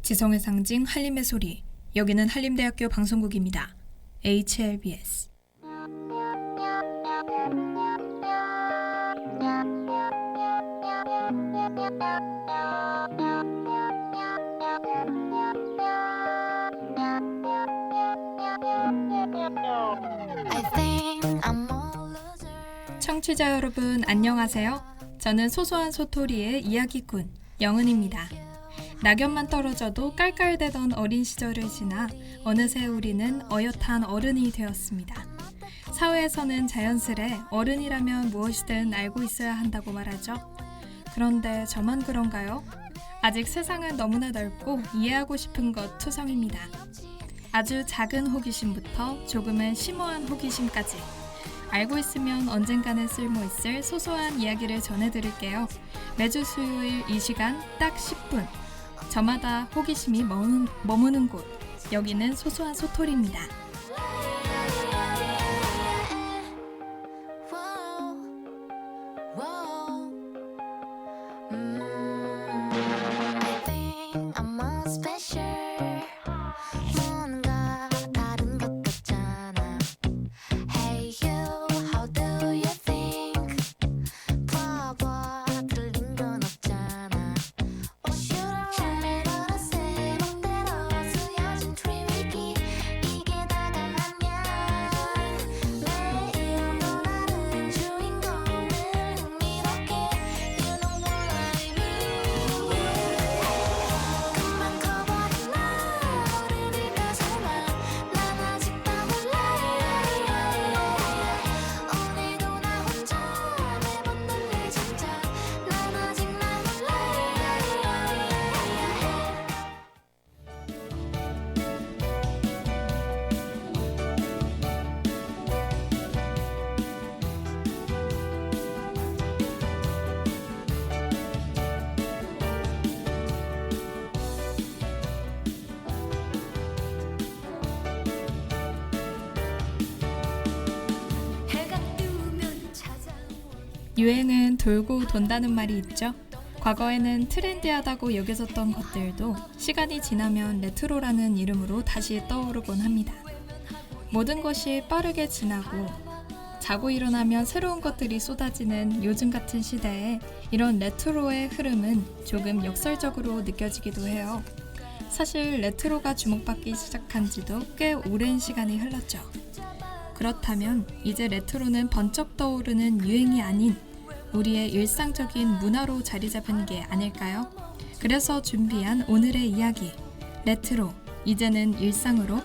지성의 상징 한림의 소리. 여기는 한림대학교 방송국입니다. HLBS. 청취자 여러분 안녕하세요. 저는 소소한 소토리의 이야기꾼 영은입니다. 낙엽만 떨어져도 깔깔대던 어린 시절을 지나 어느새 우리는 어엿한 어른이 되었습니다. 사회에서는 자연스레 어른이라면 무엇이든 알고 있어야 한다고 말하죠. 그런데 저만 그런가요? 아직 세상은 너무나 넓고 이해하고 싶은 것 투성입니다. 아주 작은 호기심부터 조금은 심오한 호기심까지 알고 있으면 언젠가는 쓸모있을 소소한 이야기를 전해드릴게요. 매주 수요일 이 시간 딱 10분. 저마다 호기심이 머무는 곳. 여기는 소소한 소토리입니다. 유행은 돌고 돈다는 말이 있죠. 과거에는 트렌디하다고 여겨졌던 것들도 시간이 지나면 레트로라는 이름으로 다시 떠오르곤 합니다. 모든 것이 빠르게 지나고 자고 일어나면 새로운 것들이 쏟아지는 요즘 같은 시대에 이런 레트로의 흐름은 조금 역설적으로 느껴지기도 해요. 사실 레트로가 주목받기 시작한 지도 꽤 오랜 시간이 흘렀죠. 그렇다면 이제 레트로는 번쩍 떠오르는 유행이 아닌 우리의 일상적인 문화로 자리 잡은 게 아닐까요? 그래서 준비한 오늘의 이야기, 레트로, 이제는 일상으로.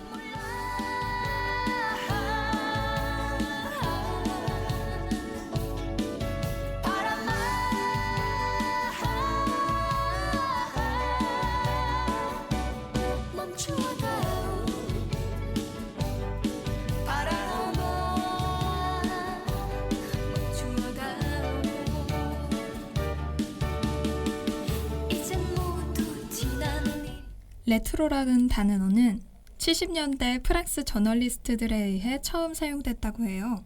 레트로라는 단어는 70년대 프랑스 저널리스트들에 의해 처음 사용됐다고 해요.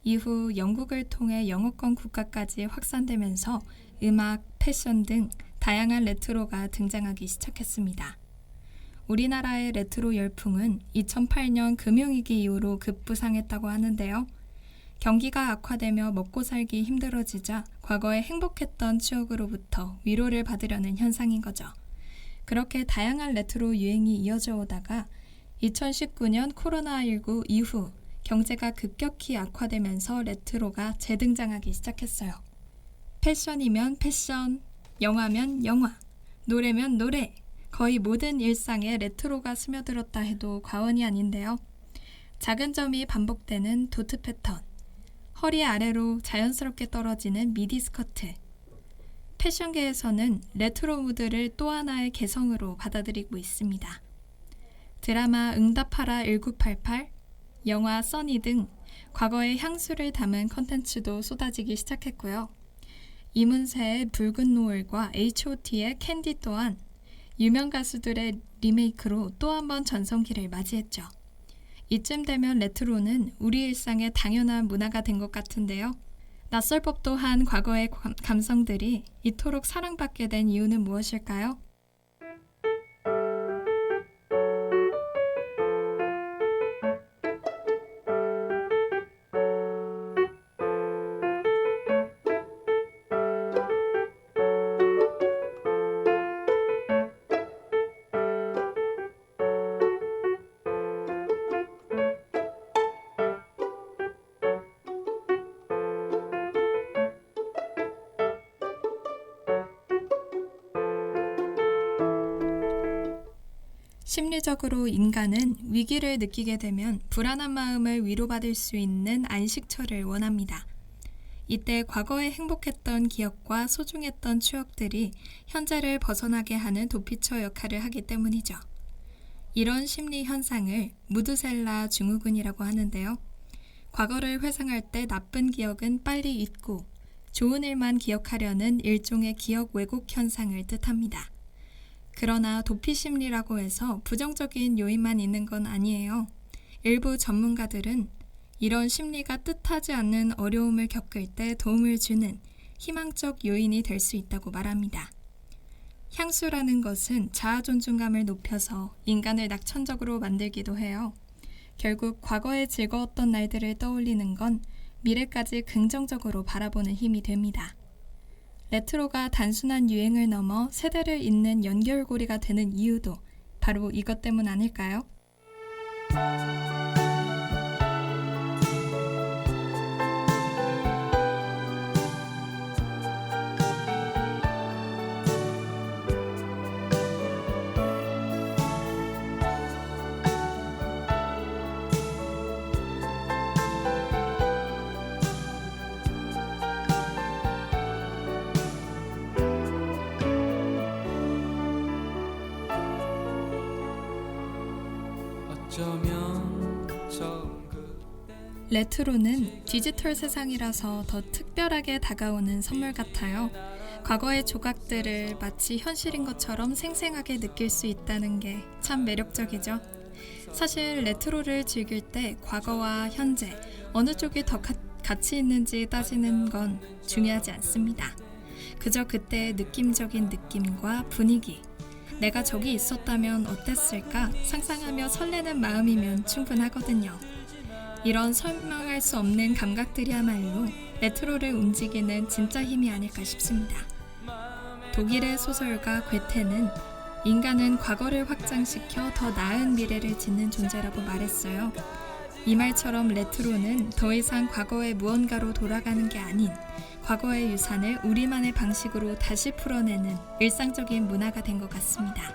이후 영국을 통해 영어권 국가까지 확산되면서 음악, 패션 등 다양한 레트로가 등장하기 시작했습니다. 우리나라의 레트로 열풍은 2008년 금융위기 이후로 급부상했다고 하는데요. 경기가 악화되며 먹고 살기 힘들어지자 과거에 행복했던 추억으로부터 위로를 받으려는 현상인 거죠. 그렇게 다양한 레트로 유행이 이어져 오다가 2019년 코로나19 이후 경제가 급격히 악화되면서 레트로가 재등장하기 시작했어요. 패션이면 패션, 영화면 영화, 노래면 노래, 거의 모든 일상에 레트로가 스며들었다 해도 과언이 아닌데요. 작은 점이 반복되는 도트 패턴, 허리 아래로 자연스럽게 떨어지는 미디 스커트, 패션계에서는 레트로 무드를 또 하나의 개성으로 받아들이고 있습니다. 드라마 응답하라 1988, 영화 써니 등 과거의 향수를 담은 컨텐츠도 쏟아지기 시작했고요. 이문세의 붉은 노을과 H.O.T의 캔디 또한 유명 가수들의 리메이크로 또 한 번 전성기를 맞이했죠. 이쯤 되면 레트로는 우리 일상의 당연한 문화가 된 것 같은데요. 낯설 법도 한 과거의 감성들이 이토록 사랑받게 된 이유는 무엇일까요? 심리적으로 인간은 위기를 느끼게 되면 불안한 마음을 위로받을 수 있는 안식처를 원합니다. 이때 과거에 행복했던 기억과 소중했던 추억들이 현재를 벗어나게 하는 도피처 역할을 하기 때문이죠. 이런 심리 현상을 무드셀라 증후군이라고 하는데요. 과거를 회상할 때 나쁜 기억은 빨리 잊고 좋은 일만 기억하려는 일종의 기억 왜곡 현상을 뜻합니다. 그러나 도피 심리라고 해서 부정적인 요인만 있는 건 아니에요. 일부 전문가들은 이런 심리가 뜻하지 않는 어려움을 겪을 때 도움을 주는 희망적 요인이 될 수 있다고 말합니다. 향수라는 것은 자아 존중감을 높여서 인간을 낙천적으로 만들기도 해요. 결국 과거에 즐거웠던 날들을 떠올리는 건 미래까지 긍정적으로 바라보는 힘이 됩니다. 레트로가 단순한 유행을 넘어 세대를 잇는 연결고리가 되는 이유도 바로 이것 때문 아닐까요? 레트로는 디지털 세상이라서 더 특별하게 다가오는 선물 같아요. 과거의 조각들을 마치 현실인 것처럼 생생하게 느낄 수 있다는 게 참 매력적이죠. 사실 레트로를 즐길 때 과거와 현재 어느 쪽이 더 가치 있는지 따지는 건 중요하지 않습니다. 그저 그때의 느낌적인 느낌과 분위기, 내가 저기 있었다면 어땠을까 상상하며 설레는 마음이면 충분하거든요. 이런 설명할 수 없는 감각들이야말로 레트로를 움직이는 진짜 힘이 아닐까 싶습니다. 독일의 소설가 괴테는 인간은 과거를 확장시켜 더 나은 미래를 짓는 존재라고 말했어요. 이 말처럼 레트로는 더 이상 과거의 무언가로 돌아가는 게 아닌 과거의 유산을 우리만의 방식으로 다시 풀어내는 일상적인 문화가 된 것 같습니다.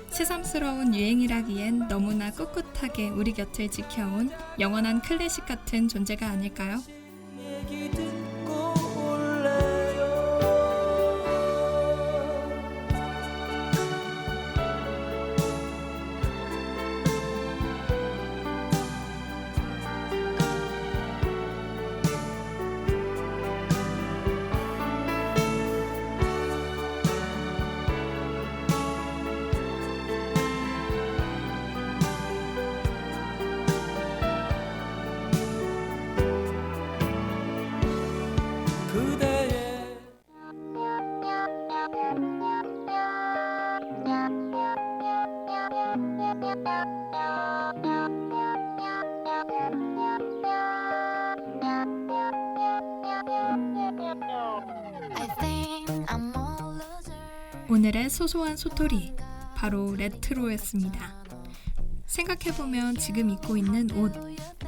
새삼스러운 유행이라기엔 너무나 꿋꿋하게 우리 곁을 지켜온 영원한 클래식 같은 존재가 아닐까요? 오늘의 소소한 소토리, 바로 레트로였습니다. 생각해보면 지금 입고 있는 옷,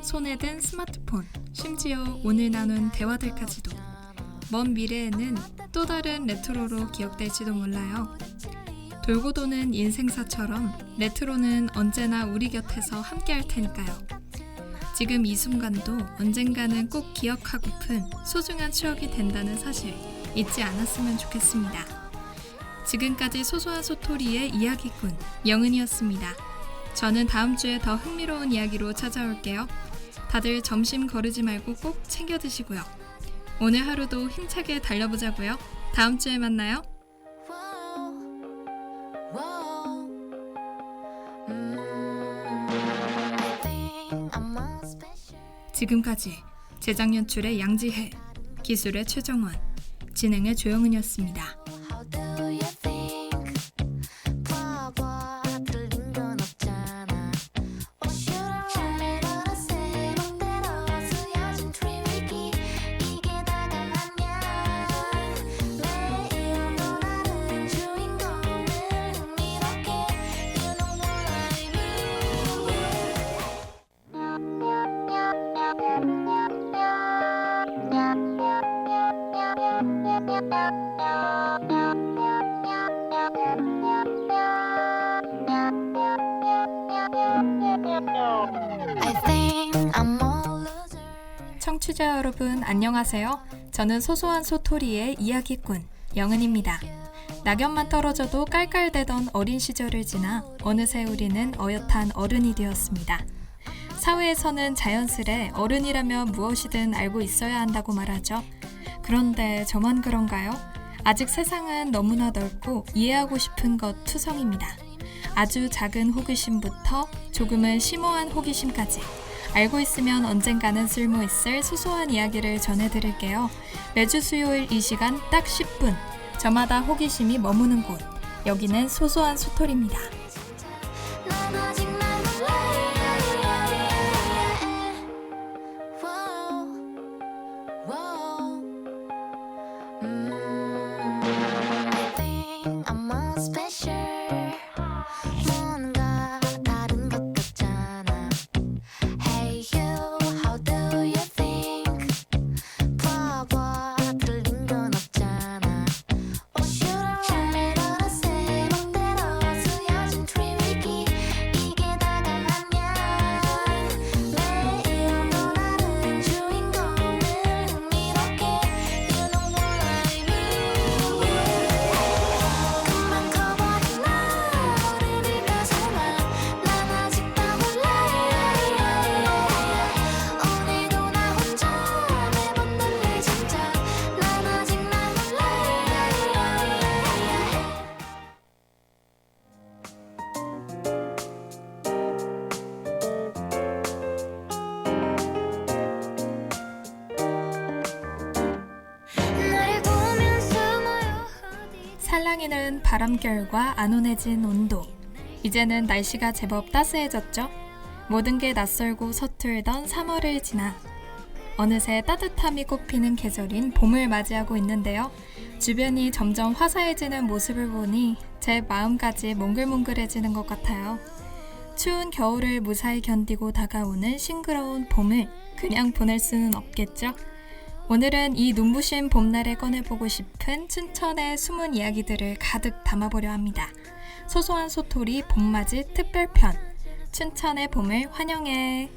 손에 든 스마트폰, 심지어 오늘 나눈 대화들까지도 먼 미래에는 또 다른 레트로로 기억될지도 몰라요. 돌고 도는 인생사처럼 레트로는 언제나 우리 곁에서 함께 할 테니까요. 지금 이 순간도 언젠가는 꼭 기억하고픈 소중한 추억이 된다는 사실 잊지 않았으면 좋겠습니다. 지금까지 소소한 소토리의 이야기꾼 영은이었습니다. 저는 다음 주에 더 흥미로운 이야기로 찾아올게요. 다들 점심 거르지 말고 꼭 챙겨 드시고요. 오늘 하루도 힘차게 달려보자고요. 다음 주에 만나요. 지금까지 제작 연출의 양지혜, 기술의 최정원, 진행의 조영은이었습니다. Yeah. 청취자 여러분 안녕하세요. 저는 소소한 소토리의 이야기꾼 영은입니다. 낙엽만 떨어져도 깔깔대던 어린 시절을 지나 어느새 우리는 어엿한 어른이 되었습니다. 사회에서는 자연스레 어른이라면 무엇이든 알고 있어야 한다고 말하죠. 그런데 저만 그런가요? 아직 세상은 너무나 넓고 이해하고 싶은 것 투성입니다. 아주 작은 호기심부터 조금은 심오한 호기심까지 알고 있으면 언젠가는 쓸모있을 소소한 이야기를 전해드릴게요. 매주 수요일 이 시간 딱 10분 저마다 호기심이 머무는 곳 여기는 소소한 소토리입니다. 살랑이는 바람결과 안온해진 온도. 이제는 날씨가 제법 따스해졌죠? 모든 게 낯설고 서툴던 3월을 지나 어느새 따뜻함이 꽃피는 계절인 봄을 맞이하고 있는데요. 주변이 점점 화사해지는 모습을 보니 제 마음까지 몽글몽글해지는 것 같아요. 추운 겨울을 무사히 견디고 다가오는 싱그러운 봄을 그냥 보낼 수는 없겠죠? 오늘은 이 눈부신 봄날에 꺼내보고 싶은 춘천의 숨은 이야기들을 가득 담아보려 합니다. 소소한 소토리 봄맞이 특별편 춘천의 봄을 환영해.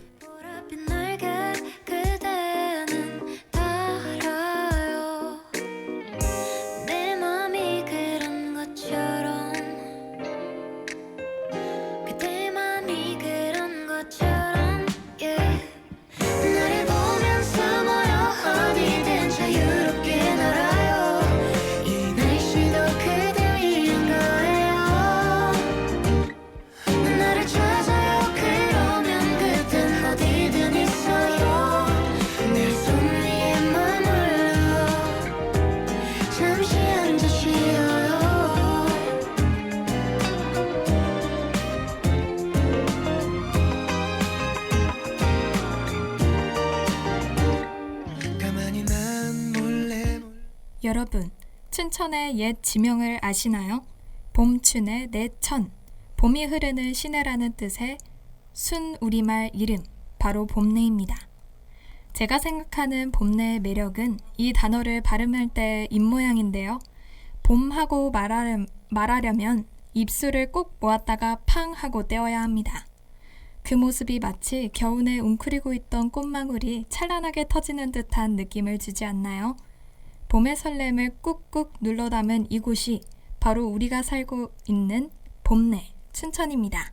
여러분, 춘천의 옛 지명을 아시나요? 봄춘의 내천, 봄이 흐르는 시내라는 뜻의 순 우리말 이름, 바로 봄내입니다. 제가 생각하는 봄내의 매력은 이 단어를 발음할 때의 입모양인데요. 봄하고 말하려면 입술을 꼭 모았다가 팡 하고 떼어야 합니다. 그 모습이 마치 겨우내 웅크리고 있던 꽃망울이 찬란하게 터지는 듯한 느낌을 주지 않나요? 봄의 설렘을 꾹꾹 눌러 담은 이곳이 바로 우리가 살고 있는 봄내, 춘천입니다.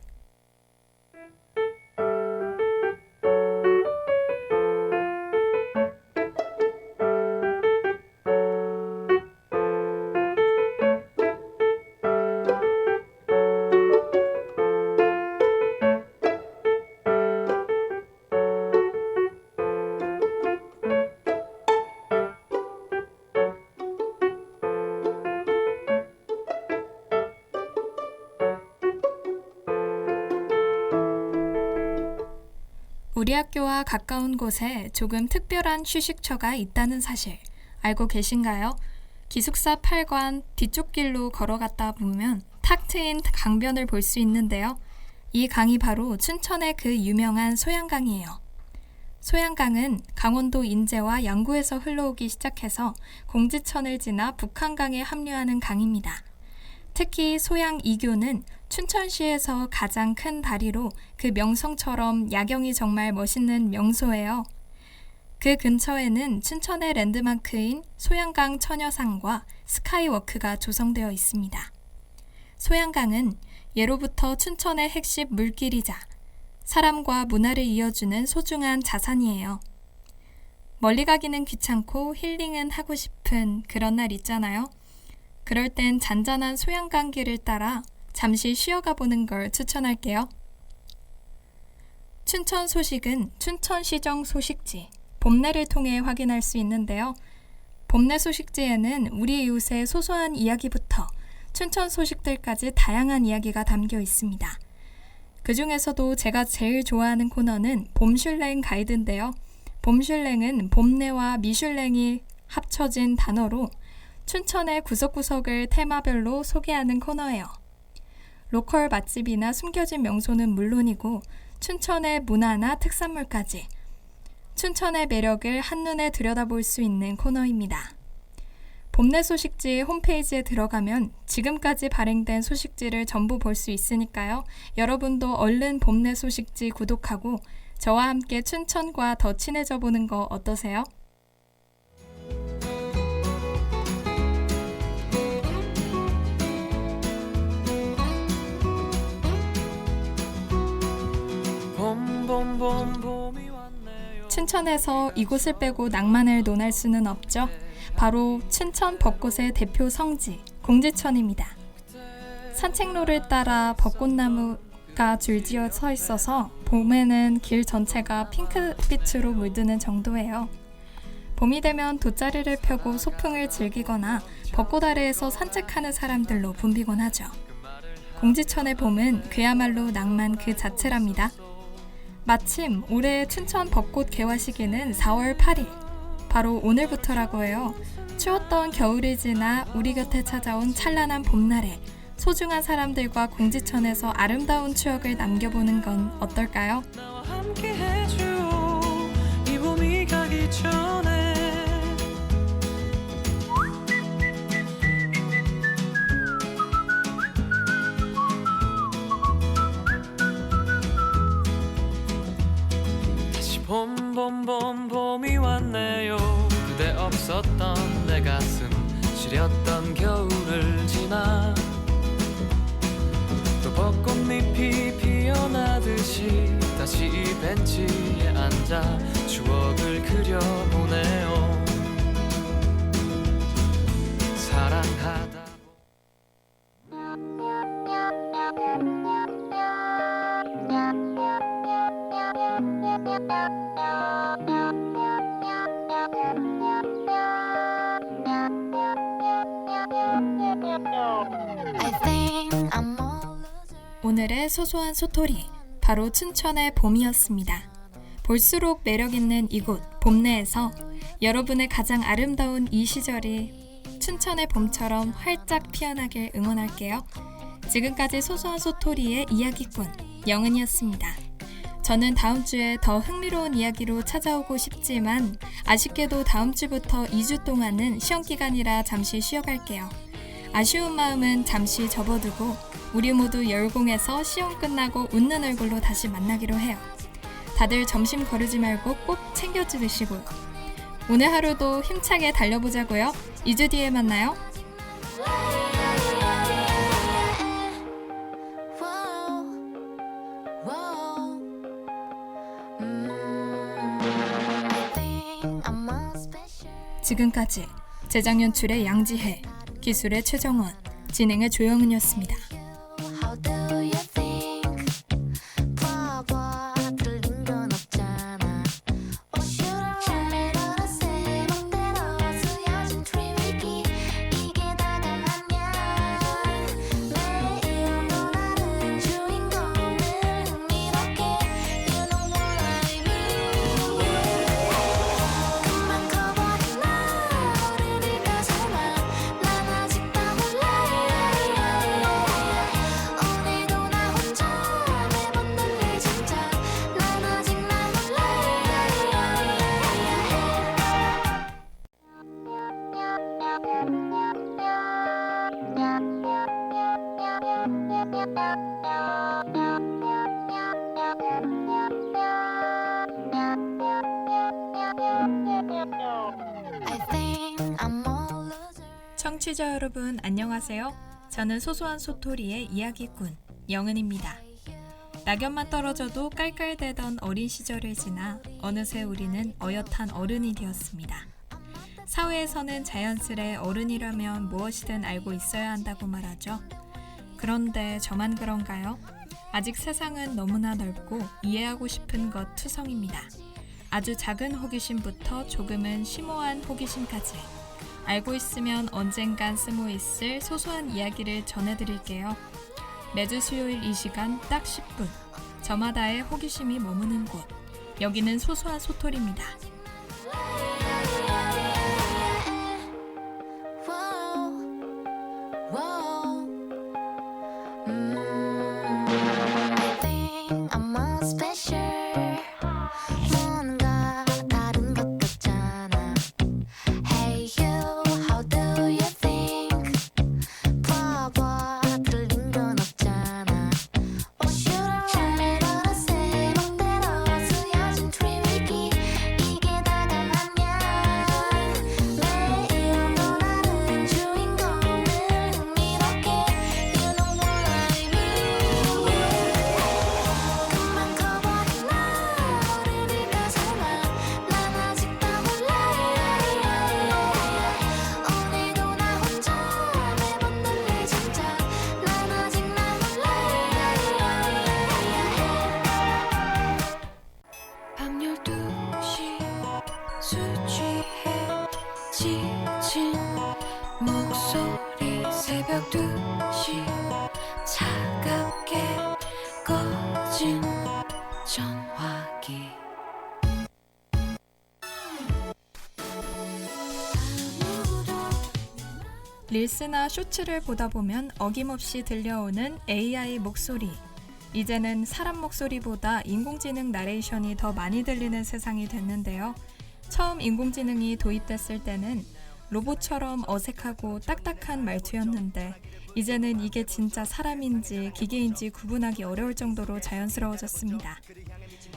우리 학교와 가까운 곳에 조금 특별한 휴식처가 있다는 사실 알고 계신가요? 기숙사 8관 뒤쪽 길로 걸어갔다 보면 탁 트인 강변을 볼 수 있는데요. 이 강이 바로 춘천의 그 유명한 소양강이에요. 소양강은 강원도 인제와 양구에서 흘러오기 시작해서 공지천을 지나 북한강에 합류하는 강입니다. 특히 소양 2교는 춘천시에서 가장 큰 다리로 그 명성처럼 야경이 정말 멋있는 명소예요. 그 근처에는 춘천의 랜드마크인 소양강 처녀상과 스카이워크가 조성되어 있습니다. 소양강은 예로부터 춘천의 핵심 물길이자 사람과 문화를 이어주는 소중한 자산이에요. 멀리 가기는 귀찮고 힐링은 하고 싶은 그런 날 있잖아요. 그럴 땐 잔잔한 소양강길을 따라 잠시 쉬어가 보는 걸 추천할게요. 춘천 소식은 춘천시정 소식지 봄내를 통해 확인할 수 있는데요. 봄내 소식지에는 우리 이웃의 소소한 이야기부터 춘천 소식들까지 다양한 이야기가 담겨 있습니다. 그 중에서도 제가 제일 좋아하는 코너는 봄슐랭 가이드인데요. 봄슐랭은 봄내와 미슐랭이 합쳐진 단어로 춘천의 구석구석을 테마별로 소개하는 코너예요. 로컬 맛집이나 숨겨진 명소는 물론이고 춘천의 문화나 특산물까지 춘천의 매력을 한눈에 들여다볼 수 있는 코너입니다. 봄내 소식지 홈페이지에 들어가면 지금까지 발행된 소식지를 전부 볼 수 있으니까요. 여러분도 얼른 봄내 소식지 구독하고 저와 함께 춘천과 더 친해져 보는 거 어떠세요? 춘천에서 이곳을 빼고 낭만을 논할 수는 없죠. 바로 춘천 벚꽃의 대표 성지 공지천입니다. 산책로를 따라 벚꽃나무가 줄지어 서 있어서 봄에는 길 전체가 핑크빛으로 물드는 정도예요. 봄이 되면 돗자리를 펴고 소풍을 즐기거나 벚꽃 아래에서 산책하는 사람들로 붐비곤 하죠. 공지천의 봄은 그야말로 낭만 그 자체랍니다. 마침 올해 춘천 벚꽃 개화 시기는 4월 8일, 바로 오늘부터라고 해요. 추웠던 겨울이 지나 우리 곁에 찾아온 찬란한 봄날에 소중한 사람들과 공지천에서 아름다운 추억을 남겨보는 건 어떨까요? 나와 함께 해줘, 이 봄이 가기 전에. 봄이 왔네요. 그대 없었던 내 가슴 시렸던 겨울을 지나 또 벚꽃잎이 피어나듯이 다시 이 벤치에 앉아 추억을 그려보네요. 사랑하다 오늘의 소소한 소토리, 바로 춘천의 봄이었습니다. 볼수록 매력있는 이곳 봄내에서 여러분의 가장 아름다운 이 시절이 춘천의 봄처럼 활짝 피어나길 응원할게요. 지금까지 소소한 소토리의 이야기꾼 영은이었습니다. 저는 다음 주에 더 흥미로운 이야기로 찾아오고 싶지만 아쉽게도 다음 주부터 2주 동안은 시험기간이라 잠시 쉬어갈게요. 아쉬운 마음은 잠시 접어두고 우리 모두 열공해서 시험 끝나고 웃는 얼굴로 다시 만나기로 해요. 다들 점심 거르지 말고 꼭 챙겨 드시고요. 오늘 하루도 힘차게 달려보자고요. 2주 뒤에 만나요. 지금까지 제작 연출의 양지혜, 기술의 최정원, 진행의 조영은이었습니다. Yeah. 청취자 여러분 안녕하세요. 저는 소소한 소토리의 이야기꾼 영은입니다. 낙엽만 떨어져도 깔깔대던 어린 시절을 지나 어느새 우리는 어엿한 어른이 되었습니다. 사회에서는 자연스레 어른이라면 무엇이든 알고 있어야 한다고 말하죠. 그런데 저만 그런가요? 아직 세상은 너무나 넓고 이해하고 싶은 것 투성입니다. 아주 작은 호기심부터 조금은 심오한 호기심까지 알고 있으면 언젠간 쓰모있을 소소한 이야기를 전해드릴게요. 매주 수요일 이 시간 딱 10분 저마다의 호기심이 머무는 곳 여기는 소소한 소토리입니다. 목소리 새벽 2시 차갑게 꺼진 전화기 릴스나 쇼츠를 보다 보면 어김없이 들려오는 AI 목소리. 이제는 사람 목소리보다 인공지능 나레이션이 더 많이 들리는 세상이 됐는데요. 처음 인공지능이 도입됐을 때는 로봇처럼 어색하고 딱딱한 말투였는데 이제는 이게 진짜 사람인지 기계인지 구분하기 어려울 정도로 자연스러워졌습니다.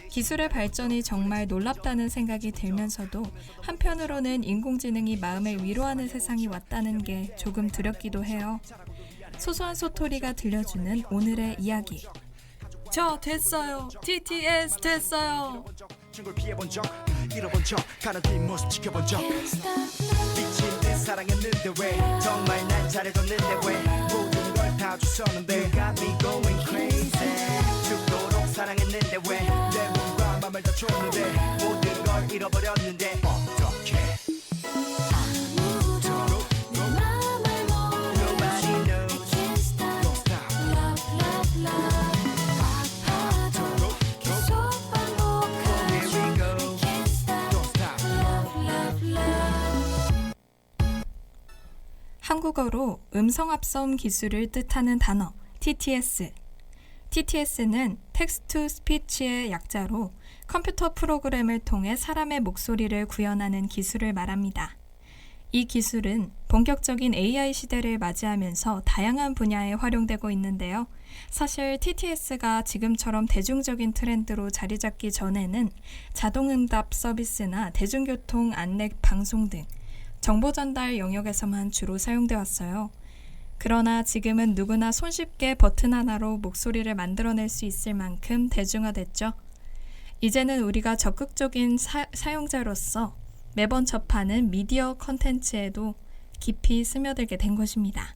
기술의 발전이 정말 놀랍다는 생각이 들면서도 한편으로는 인공지능이 마음을 위로하는 세상이 왔다는 게 조금 두렵기도 해요. 소소한 소토리가 들려주는 오늘의 이야기. 저 됐어요. TTS 됐어요. 친구를 피해본 적 잃어본 적 가는 뒷모습 지켜본 적 미친 듯 사랑했는데 왜 정말 날 잘해줬는데 왜 모든 걸 다 줬었는데 You got me going crazy 죽도록 사랑했는데 왜 내 몸과 맘을 다 줬는데 모든 걸 잃어버렸는데 어떡해 한국어로 음성합성 기술을 뜻하는 단어 TTS. TTS는 텍스트-투-스피치의 약자로 컴퓨터 프로그램을 통해 사람의 목소리를 구현하는 기술을 말합니다. 이 기술은 본격적인 AI 시대를 맞이하면서 다양한 분야에 활용되고 있는데요. 사실 TTS가 지금처럼 대중적인 트렌드로 자리 잡기 전에는 자동응답 서비스나 대중교통 안내 방송 등 정보 전달 영역에서만 주로 사용되어 왔어요. 그러나 지금은 누구나 손쉽게 버튼 하나로 목소리를 만들어낼 수 있을 만큼 대중화됐죠. 이제는 우리가 적극적인 사용자로서 매번 접하는 미디어 컨텐츠에도 깊이 스며들게 된 것입니다.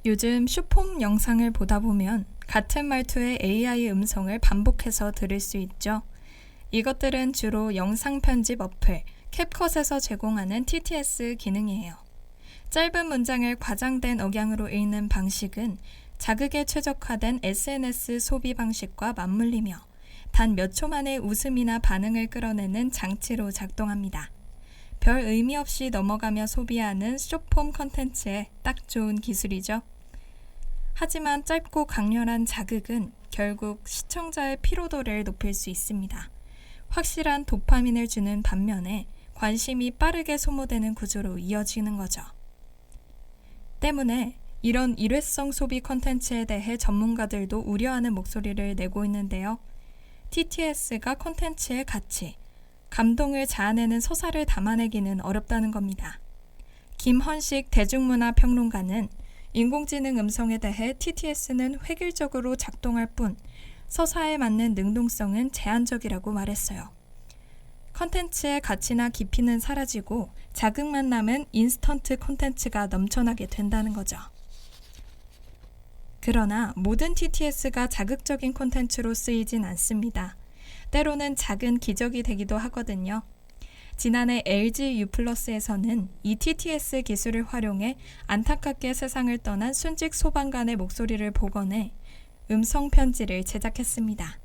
요즘 슈폼 영상을 보다 보면 같은 말투의 AI 음성을 반복해서 들을 수 있죠. 이것들은 주로 영상 편집 어플 캡컷에서 제공하는 TTS 기능이에요. 짧은 문장을 과장된 억양으로 읽는 방식은 자극에 최적화된 SNS 소비 방식과 맞물리며 단 몇 초 만에 웃음이나 반응을 끌어내는 장치로 작동합니다. 별 의미 없이 넘어가며 소비하는 숏폼 컨텐츠에 딱 좋은 기술이죠. 하지만 짧고 강렬한 자극은 결국 시청자의 피로도를 높일 수 있습니다. 확실한 도파민을 주는 반면에 관심이 빠르게 소모되는 구조로 이어지는 거죠. 때문에 이런 일회성 소비 콘텐츠에 대해 전문가들도 우려하는 목소리를 내고 있는데요. TTS가 콘텐츠의 가치, 감동을 자아내는 서사를 담아내기는 어렵다는 겁니다. 김헌식 대중문화평론가는 인공지능 음성에 대해 TTS는 획일적으로 작동할 뿐 서사에 맞는 능동성은 제한적이라고 말했어요. 콘텐츠의 가치나 깊이는 사라지고 자극만 남은 인스턴트 콘텐츠가 넘쳐나게 된다는 거죠. 그러나 모든 TTS가 자극적인 콘텐츠로 쓰이진 않습니다. 때로는 작은 기적이 되기도 하거든요. 지난해 LG U+에서는 이 TTS 기술을 활용해 안타깝게 세상을 떠난 순직 소방관의 목소리를 복원해 음성 편지를 제작했습니다.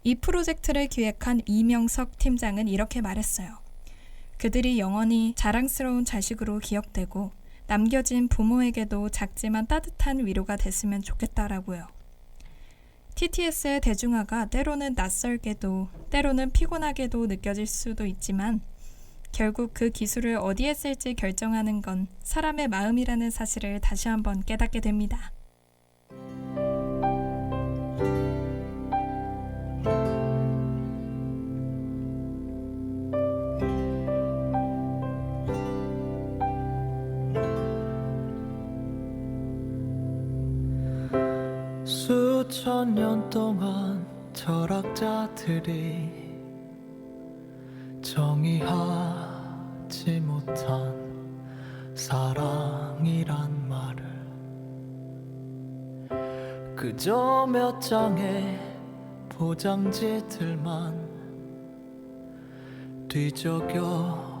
이 프로젝트를 기획한 이명석 팀장은 이렇게 말했어요. 그들이 영원히 자랑스러운 자식으로 기억되고 남겨진 부모에게도 작지만 따뜻한 위로가 됐으면 좋겠다라고요. TTS의 대중화가 때로는 낯설게도 때로는 피곤하게도 느껴질 수도 있지만 결국 그 기술을 어디에 쓸지 결정하는 건 사람의 마음이라는 사실을 다시 한번 깨닫게 됩니다. 수천 년 동안 철학자들이 정의하지 못한 사랑이란 말을 그저 몇 장의 포장지들만 뒤적여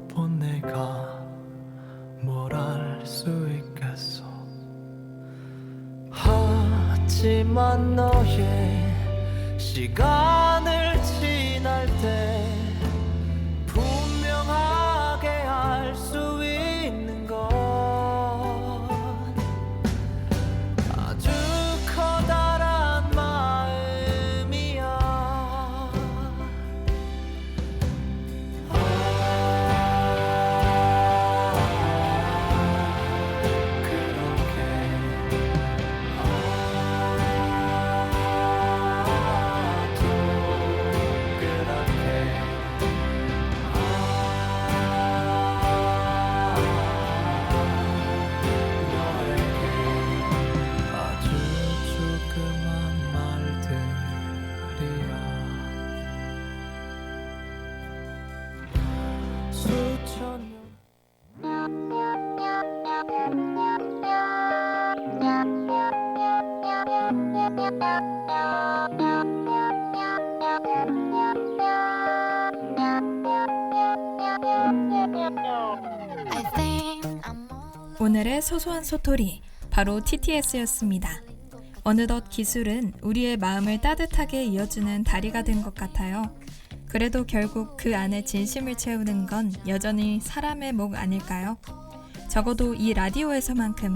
본 내가 뭘 알 수 있겠어. 하지만 너의 시간을 지날 때 분명하게 알 수 있는 건 아주 커다란 마음이야. 아주 조그만 말들이야. 수천 년 I think I'm all 오늘의 소소한 소토리, 바로 TTS였습니다. 어느덧 기술은 우리의 마음을 따뜻하게 이어주는 다리가 된 것 같아요. 그래도 결국 그 안에 진심을 채우는 건 여전히 사람의 목 아닐까요? 적어도 이 라디오에서만큼은